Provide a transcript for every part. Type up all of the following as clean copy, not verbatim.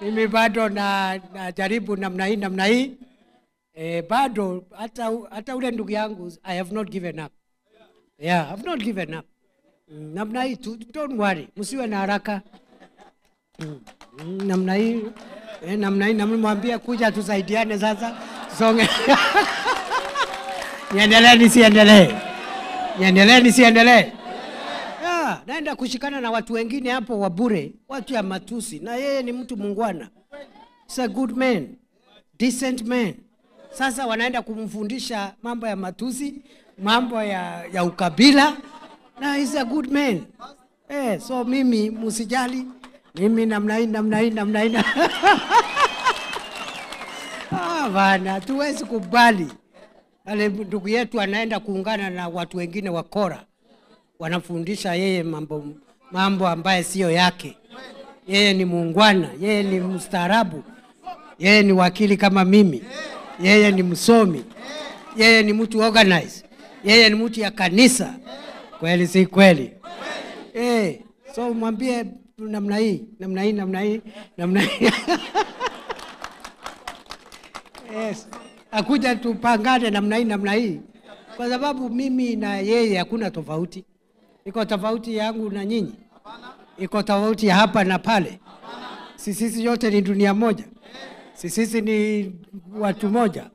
Mimi bado na jaribu namna hii. Bado hata ule ndugu yangu, I have not given up. Yeah, I have not given up. Namna hii, don't worry, msiwe na haraka. Namna hii namwambia kuja tusaidiane sasa. Songe. Niendelee nisiendelee. Yeah, naenda kushikana na watu wengine hapo wa bure, watu ya matusi, na yeye ni mtu mungwana. He's a good man, decent man. Sasa wanaenda kumfundisha mambo ya matusi, mambo ya ukabila, na he's a good man. So mimi musijali, mimi namna hii. Bana, tuwezi kubali. Ale ndugu yetu anaenda kuungana na watu wengine wakora. Wanafundisha yeye mambo ambaye sio yake. Yeye ni muungwana, yeye ni mstaarabu. Yeye ni wakili kama mimi. Yeye ni msomi. Yeye ni mtu organized. Yeye ni mtu ya kanisa. Kweli si kweli? So mwambie namna hii. Yes. Akuja tupangane namna hii. Kwa sababu mimi na yeye hakuna tofauti. Iko tofauti yangu na nyinyi? Iko tofauti hapa na pale? Sisi yote ni dunia moja. Sisi ni watu moja.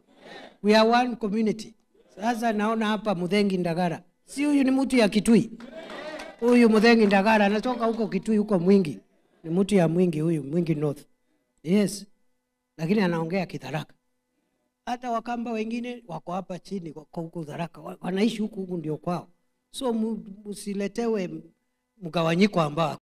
We are one community. Sasa naona hapa Muthengi Ndagara. Si huyu ni mtu ya Kitui? Huyu Muthengi Ndagara anatoka huko Kitui, huko Mwingi. Ni mtu ya Mwingi huyu, Mwingi North. Yes. Lakini anaongea Kitharaka. Hata Wakamba wengine wako hapa chini kwa huko Tharaka. Wanaishi huku ndio kwao. So msiletewe mgawanyiko ambao